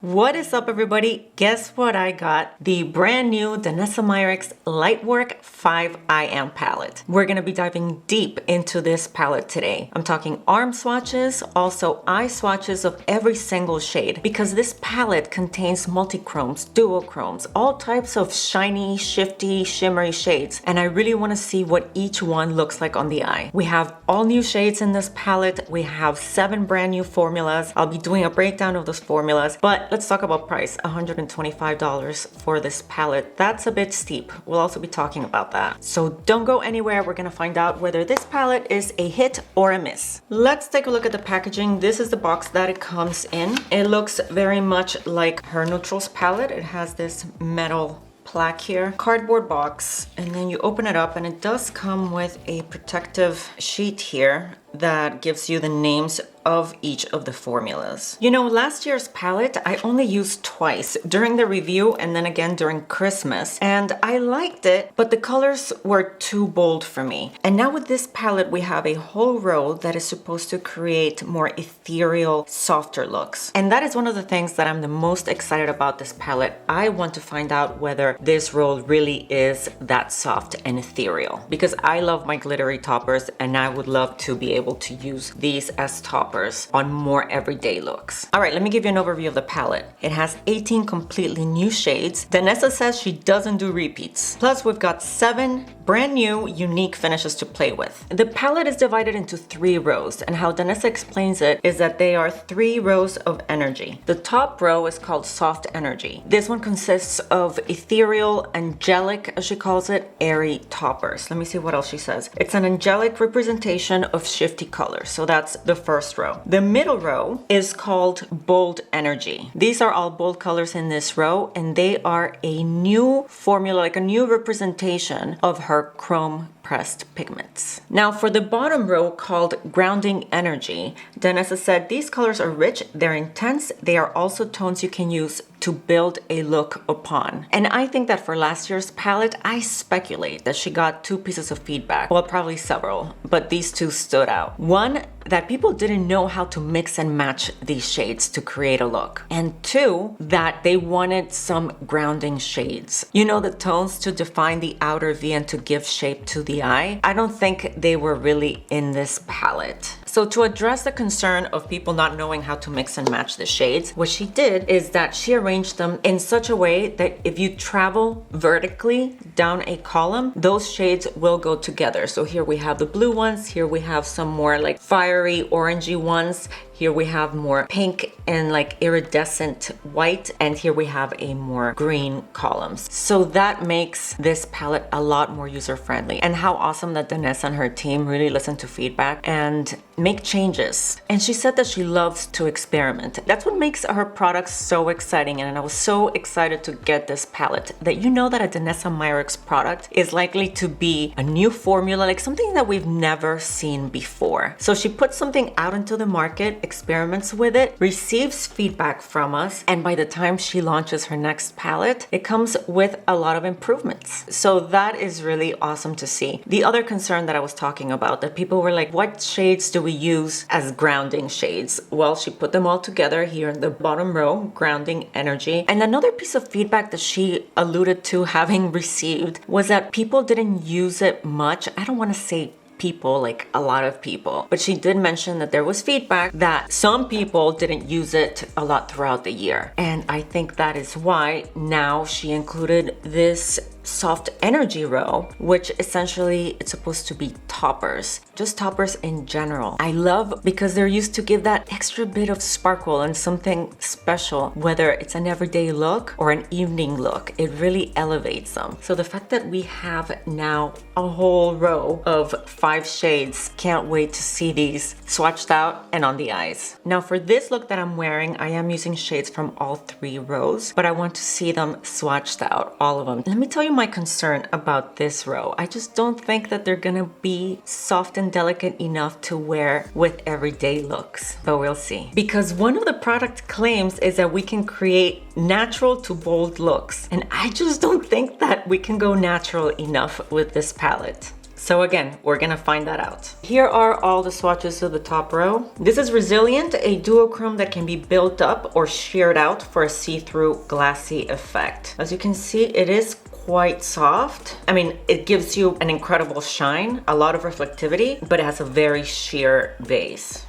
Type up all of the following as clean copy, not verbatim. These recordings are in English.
What is up, everybody? Guess what I got? The brand new Danessa Myricks Lightwork 5 IM palette. We're going to be diving deep into this palette today. I'm talking arm swatches, also eye swatches of every single shade, because this palette contains multi-chromes, duochromes, all types of shiny, shifty, shimmery shades, and I really want to see what each one looks like on the eye. We have all new shades in this palette. We have 7 brand new formulas. I'll be doing a breakdown of those formulas, but let's talk about price. $125 for this palette. That's a bit steep. We'll also be talking about that. So don't go anywhere. We're gonna find out whether this palette is a hit or a miss. Let's take a look at the packaging. This is the box that it comes in. It looks very much like her neutrals palette. It has this metal plaque here, cardboard box, and then you open it up and it does come with a protective sheet here that gives you the names of each of the formulas. You know, last year's palette I only used twice, during the review and then again during Christmas, and I liked it, but the colors were too bold for me. And now with this palette we have a whole row that is supposed to create more ethereal, softer looks. And that is one of the things that I'm the most excited about this palette. I want to find out whether this roll really is that soft and ethereal, because I love my glittery toppers and I would love to be able to use these as toppers on more everyday looks. All right, let me give you an overview of the palette. It has 18 completely new shades. Danessa says she doesn't do repeats. Plus, we've got 7 brand new, unique finishes to play with. The palette is divided into 3 rows, and how Danessa explains it is that they are 3 rows of energy. The top row is called soft energy. This one consists of ethereal, angelic, as she calls it, airy toppers. Let me see what else she says. It's an angelic representation of shifty colors. So that's the first row. The middle row is called bold energy. These are all bold colors in this row, and they are a new formula, like a new representation of her chrome pressed pigments. Now for the bottom row called grounding energy, Danessa said these colors are rich, they're intense, they are also tones you can use to build a look upon. And I think that for last year's palette, I speculate that she got 2 pieces of feedback. Well, probably several, but these 2 stood out. One, that people didn't know how to mix and match these shades to create a look. And 2, that they wanted some grounding shades. You know, the tones to define the outer V and to give shape to the eye. I don't think they were really in this palette. So to address the concern of people not knowing how to mix and match the shades, what she did is that she arranged them in such a way that if you travel vertically down a column, those shades will go together. So here we have the blue ones, here we have some more like fiery orangey ones, here we have more pink and like iridescent white, and here we have a more green columns. So that makes this palette a lot more user-friendly. And how awesome that Danessa and her team really listen to feedback and make changes. And she said that she loves to experiment. That's what makes her products so exciting, and I was so excited to get this palette. That you know that a Danessa Myricks product is likely to be a new formula, like something that we've never seen before. So she puts something out into the market, experiments with it, receives feedback from us, and by the time she launches her next palette, it comes with a lot of improvements. So that is really awesome to see. The other concern that I was talking about, that people were like, what shades do we use as grounding shades? Well, she put them all together here in the bottom row, grounding energy. And another piece of feedback that she alluded to having received was that people didn't use it much. I don't want to say people, like a lot of people, but she did mention that there was feedback that some people didn't use it a lot throughout the year. And I think that is why now she included this soft energy row, which essentially it's supposed to be toppers, just toppers in general. I love because they're used to give that extra bit of sparkle and something special, whether it's an everyday look or an evening look. It really elevates them. So the fact that we have now a whole row of 5 shades, can't wait to see these swatched out and on the eyes. Now for this look that I'm wearing, I am using shades from all 3 rows, but I want to see them swatched out, all of them. Let me tell you my concern about this row. I just don't think that they're gonna be soft and delicate enough to wear with everyday looks, but we'll see. Because one of the product claims is that we can create natural to bold looks, and I just don't think that we can go natural enough with this palette. So again, we're gonna find that out. Here are all the swatches of the top row. This is Resilient, a duochrome that can be built up or sheared out for a see-through glassy effect. As you can see, it is quite soft. I mean, it gives you an incredible shine, a lot of reflectivity, but it has a very sheer base.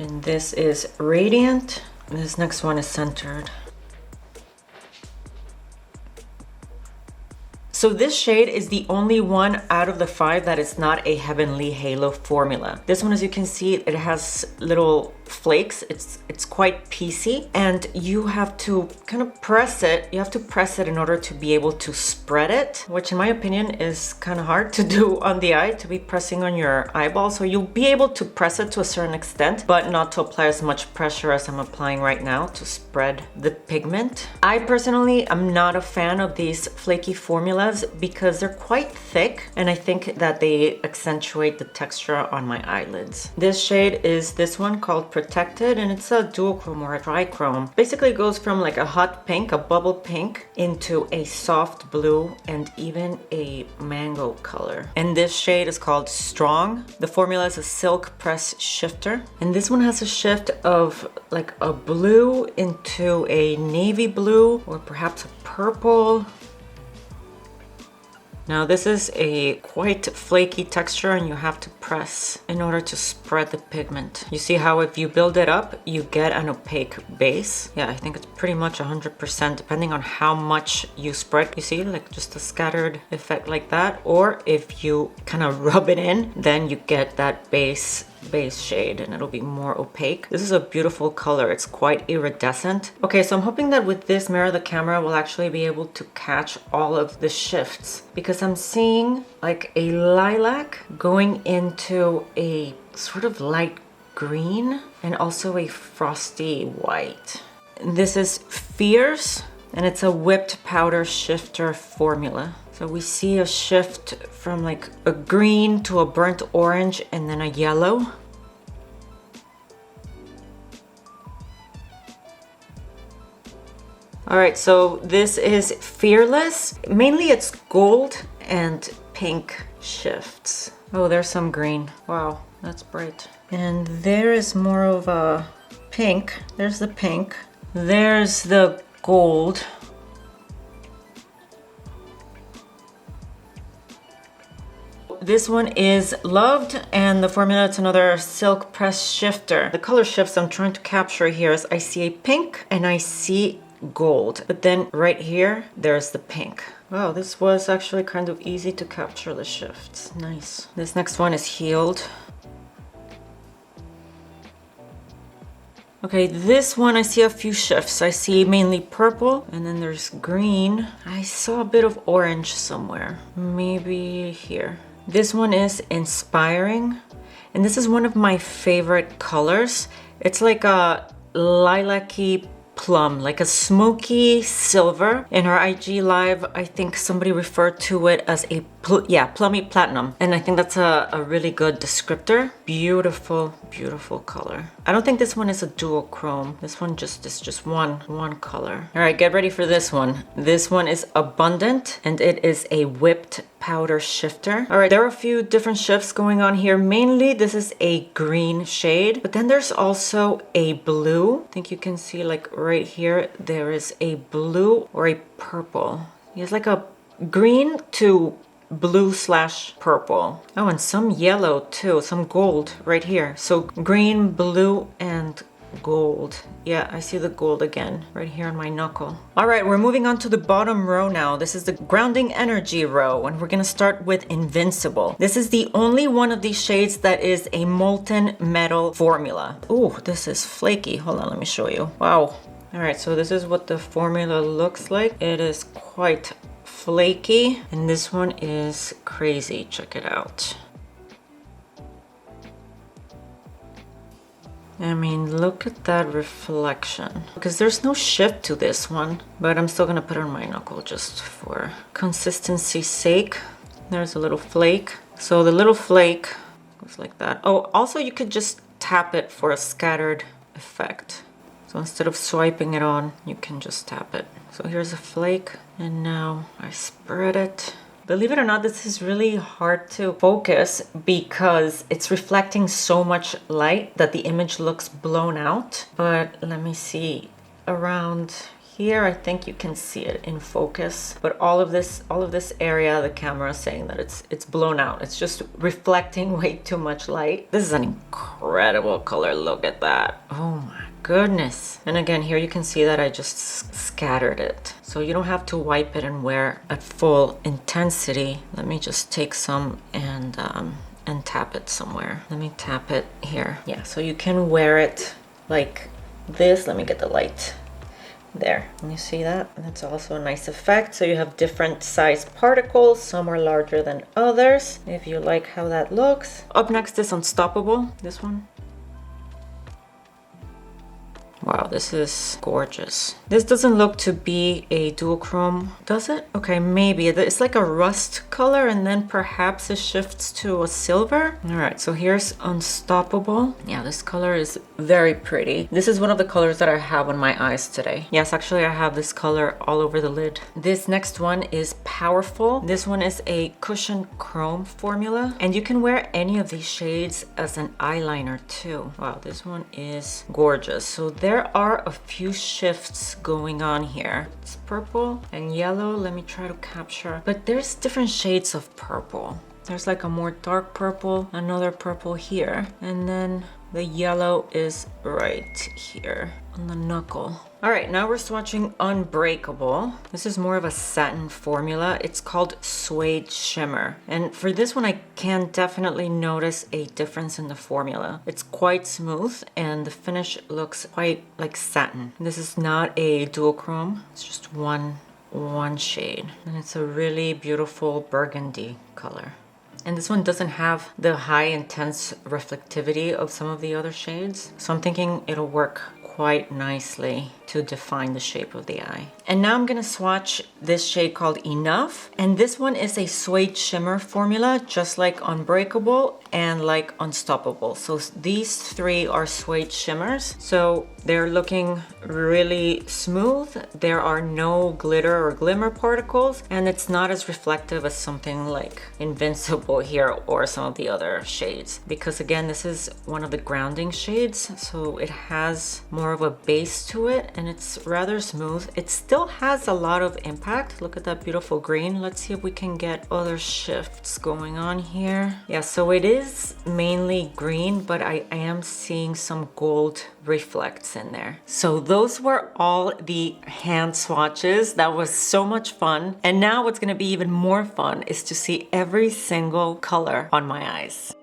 And this is Radiant. This next one is Centered. So this shade is the only one out of the 5 that is not a Heavenly Halo formula. This one, as you can see, it has little flakes. It's quite piecey, and you have to kind of press it. You have to press it in order to be able to spread it, which in my opinion is kind of hard to do on the eye, to be pressing on your eyeball. So you'll be able to press it to a certain extent, but not to apply as much pressure as I'm applying right now to spread the pigment. I personally am not a fan of these flaky formulas because they're quite thick, and I think that they accentuate the texture on my eyelids. This shade is this one called Protected, and it's a duochrome or a trichrome. Basically it goes from like a hot pink, a bubble pink, into a soft blue and even a mango color. And this shade is called Strong. The formula is a silk press shifter, and this one has a shift of like a blue into a navy blue or perhaps a purple. Now this is a quite flaky texture, and you have to press in order to spread the pigment. You see how if you build it up, you get an opaque base. Yeah, I think it's pretty much 100% depending on how much you spread. You see, like just a scattered effect like that. Or if you kind of rub it in, then you get that base shade and it'll be more opaque. This is a beautiful color. It's quite iridescent. Okay, so I'm hoping that with this mirror, the camera will actually be able to catch all of the shifts, because I'm seeing like a lilac going into a sort of light green and also a frosty white. This is Fierce, and it's a whipped powder shifter formula. So we see a shift from like a green to a burnt orange and then a yellow. All right, so this is Fearless. Mainly it's gold and pink shifts. Oh, there's some green. Wow, that's bright. And there is more of a pink. There's the pink. There's the gold. This one is Loved, and the formula, it's another silk press shifter. The color shifts I'm trying to capture here is I see a pink and I see gold, but then right here there's the pink. Wow, this was actually kind of easy to capture the shifts. Nice. This next one is Healed. Okay, this one I see a few shifts. I see mainly purple, and then there's green. I saw a bit of orange somewhere, maybe here. This one is Inspiring, and this is one of my favorite colors. It's like a lilac-y plum, like a smoky silver. In our IG live, I think somebody referred to it as a plummy platinum, and I think that's a really good descriptor. Beautiful, beautiful color. I don't think this one is a duochrome. This one is just one color. All right, get ready for this one. This one is Abundant, and it is a whipped powder shifter. All right, there are a few different shifts going on here. Mainly this is a green shade, but then there's also a blue. I think you can see like right here, there is a blue or a purple. It's like a green to blue / purple. Oh, and some yellow too, some gold right here. So green, blue, and gold. Yeah, I see the gold again right here on my knuckle. All right, we're moving on to the bottom row now. This is the Grounding Energy row, and we're gonna start with Invincible. This is the only one of these shades that is a molten metal formula. Ooh, this is flaky. Hold on, let me show you. Wow. All right, so this is what the formula looks like. It is quite flaky, and this one is crazy. Check it out. I mean, look at that reflection. Because there's no shift to this one, but I'm still gonna put it on my knuckle just for consistency's sake. There's a little flake. So the little flake goes like that. Oh, also you could just tap it for a scattered effect. So instead of swiping it on, you can just tap it. So here's a flake, and now I spread it. Believe it or not, this is really hard to focus because it's reflecting so much light that the image looks blown out. But let me see around here, I think you can see it in focus, but all of this area, the camera is saying that it's blown out. It's just reflecting way too much light. This is an incredible color. Look at that. Oh my goodness. And again, here you can see that I just scattered it. So you don't have to wipe it and wear at full intensity. Let me just take some and tap it somewhere. Let me tap it here. Yeah, so you can wear it like this. Let me get the light. There, and you see that? That's also a nice effect. So you have different size particles. Some are larger than others, if you like how that looks. Up next is Unstoppable, this one. Wow, this is gorgeous. This doesn't look to be a duochrome, does it? Okay, maybe. It's like a rust color and then perhaps it shifts to a silver. All right, so here's Unstoppable. Yeah, this color is very pretty. This is one of the colors that I have on my eyes today. Yes, actually I have this color all over the lid. This next one is Powerful. This one is a cushion chrome formula and you can wear any of these shades as an eyeliner too. Wow, this one is gorgeous. So there are a few shifts going on here. It's purple and yellow. Let me try to capture, but there's different shades of purple. There's like a more dark purple, another purple here, and then the yellow is right here on the knuckle. All right, now we're swatching Unbreakable. This is more of a satin formula. It's called Suede Shimmer. And for this one, I can definitely notice a difference in the formula. It's quite smooth and the finish looks quite like satin. This is not a duochrome. It's just one shade. And it's a really beautiful burgundy color. And this one doesn't have the high intense reflectivity of some of the other shades. So I'm thinking it'll work quite nicely to define the shape of the eye. And now I'm gonna swatch this shade called Enough. And this one is a suede shimmer formula, just like Unbreakable and like Unstoppable. So these three are suede shimmers. So they're looking really smooth. There are no glitter or glimmer particles, and it's not as reflective as something like Invincible here or some of the other shades. Because again, this is one of the grounding shades, so it has more of a base to it and it's rather smooth. It still has a lot of impact. Look at that beautiful green. Let's see if we can get other shifts going on here. Yeah, so it is mainly green, but I am seeing some gold reflects in there. So those were all the hand swatches. That was so much fun. And now what's gonna be even more fun is to see every single color on my eyes.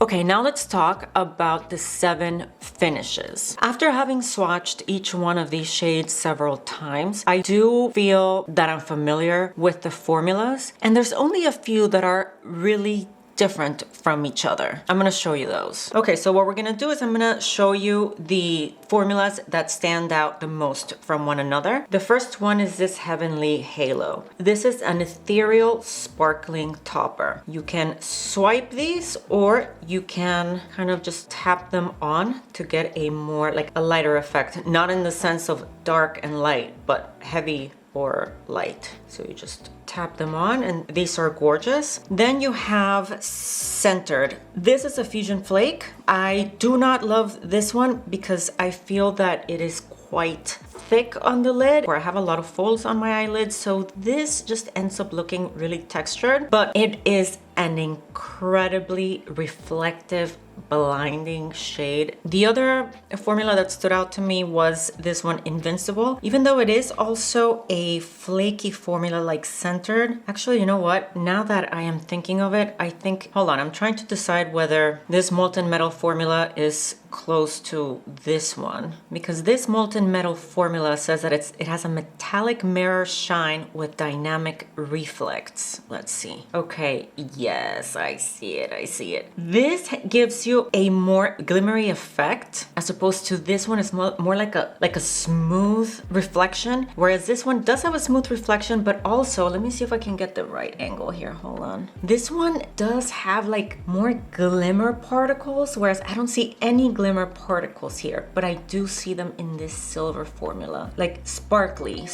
Okay, now let's talk about the 7 finishes. After having swatched each one of these shades several times, I do feel that I'm familiar with the formulas, and there's only a few that are really different from each other. I'm gonna show you those. Okay, so what we're gonna do is I'm gonna show you the formulas that stand out the most from one another. The first one is this Heavenly Halo. This is an ethereal sparkling topper. You can swipe these or you can kind of just tap them on to get a more like a lighter effect. Not in the sense of dark and light, but heavy or light. So you just tap them on and these are gorgeous. Then you have Centered. This is a fusion flake. I do not love this one because I feel that it is quite thick on the lid, where I have a lot of folds on my eyelids, so this just ends up looking really textured, but it is an incredibly reflective, blinding shade. The other formula that stood out to me was this one, Invincible. Even though it is also a flaky formula like Centered, actually, you know what? Now that I am thinking of it, I think, hold on, I'm trying to decide whether this Molten Metal formula is close to this one, because this Molten Metal formula says that it has a metallic mirror shine with dynamic reflects. Let's see. Okay, yes, I see it. This gives you a more glimmery effect as opposed to this one is more like a smooth reflection, whereas this one does have a smooth reflection, but also, let me see if I can get the right angle here, hold on. This one does have like more glimmer particles, whereas I don't see any glimmer particles here, but I do see them in this silver formula, like sparkly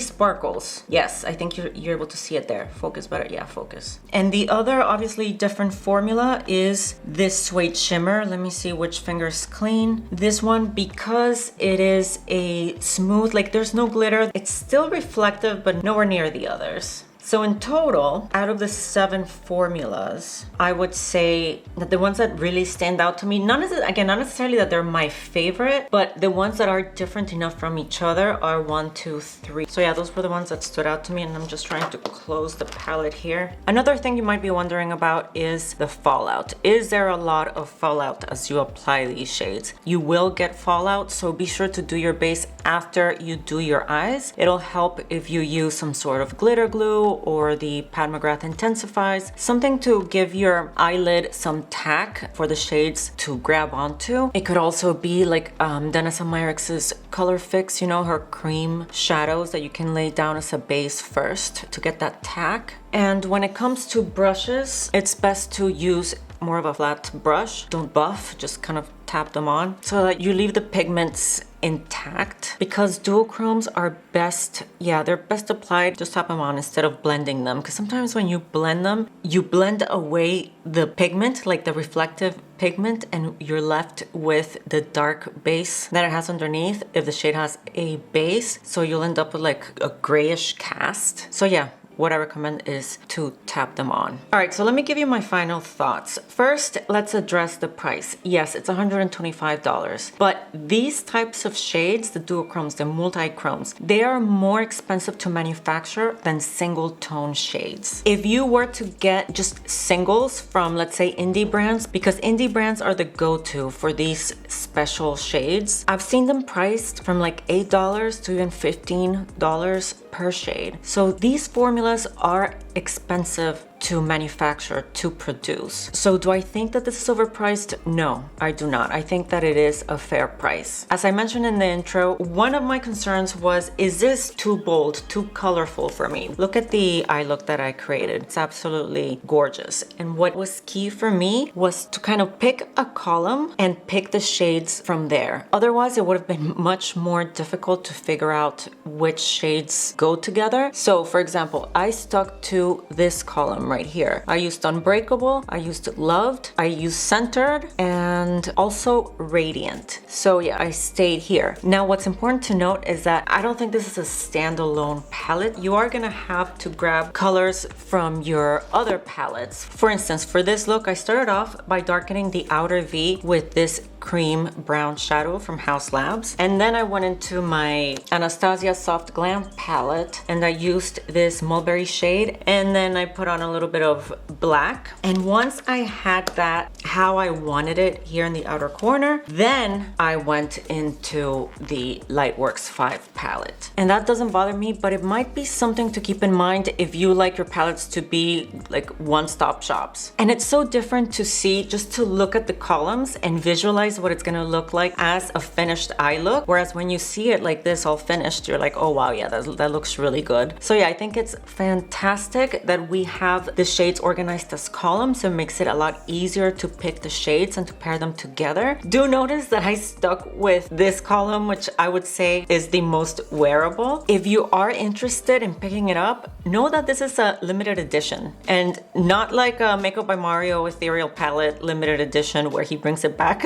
sparkles. Yes, I think you're able to see it there. Focus better, yeah, focus. And the other obviously different formula is this Suede Shimmer. Let me see which finger's clean. This one, because it is a smooth, like there's no glitter, it's still reflective, but nowhere near the others. So in total, out of the 7 formulas, I would say that the ones that really stand out to me, not necessarily that they're my favorite, but the ones that are different enough from each other are 1, 2, 3. So yeah, those were the ones that stood out to me, and I'm just trying to close the palette here. Another thing you might be wondering about is the fallout. Is there a lot of fallout as you apply these shades? You will get fallout, so be sure to do your base after you do your eyes. It'll help if you use some sort of glitter glue or the Pat McGrath Intensifies, something to give your eyelid some tack for the shades to grab onto. It could also be like Danessa Myricks' Color Fix, you know, her cream shadows that you can lay down as a base first to get that tack. And when it comes to brushes, it's best to use more of a flat brush. Don't buff, just kind of tap them on so that you leave the pigments intact, because duochromes are best, they're best applied, just tap them on instead of blending them, because sometimes when you blend them, you blend away the pigment, like the reflective pigment, and you're left with the dark base that it has underneath if the shade has a base, so you'll end up with like a grayish cast. So yeah, what I recommend is to tap them on. All right, so let me give you my final thoughts. First, let's address the price. Yes, it's $125, but these types of shades, the duochromes, the multi-chromes, they are more expensive to manufacture than single tone shades. If you were to get just singles from, let's say, indie brands, because indie brands are the go-to for these special shades, I've seen them priced from like $8 to even $15 per shade. So these formulas are expensive to manufacture, to produce. So do I think that this is overpriced? No, I do not. I think that it is a fair price. As I mentioned in the intro, one of my concerns was, is this too bold, too colorful for me? Look at the eye look that I created. It's absolutely gorgeous. And what was key for me was to kind of pick a column and pick the shades from there. Otherwise, it would have been much more difficult to figure out which shades go together. So for example, I stuck to this column right here. I used Unbreakable, I used Loved, I used Centered, and also Radiant. So yeah, I stayed here. Now what's important to note is that I don't think this is a standalone palette. You are gonna have to grab colors from your other palettes. For instance, for this look, I started off by darkening the outer V with this cream brown shadow from House Labs. And then I went into my Anastasia Soft Glam palette and I used this mulberry shade, and then I put on a little bit of black. And once I had that how I wanted it here in the outer corner, then I went into the Lightworks 5 palette. And that doesn't bother me, but it might be something to keep in mind if you like your palettes to be like one-stop shops. And it's so different to see, just to look at the columns and visualize what it's gonna look like as a finished eye look. Whereas when you see it like this all finished, you're like, oh wow, yeah, that looks really good. So yeah, I think it's fantastic that we have the shades organized as columns. It makes it a lot easier to pick the shades and to pair them together. Do notice that I stuck with this column, which I would say is the most wearable. If you are interested in picking it up, know that this is a limited edition and not like a Makeup by Mario Ethereal Palette limited edition where he brings it back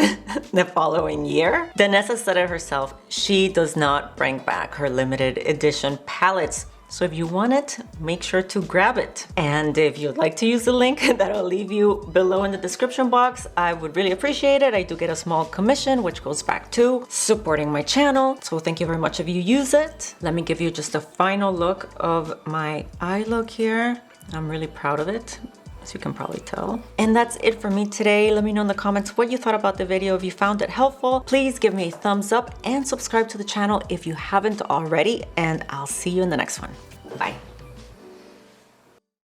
the following year. Danessa said it herself, she does not bring back her limited edition palettes. So if you want it, make sure to grab it. And if you'd like to use the link that I'll leave you below in the description box, I would really appreciate it. I do get a small commission, which goes back to supporting my channel. So thank you very much if you use it. Let me give you just a final look of my eye look here. I'm really proud of it, as you can probably tell. And that's it for me today. Let me know in the comments what you thought about the video. If you found it helpful, please give me a thumbs up and subscribe to the channel if you haven't already, and I'll see you in the next one. Bye.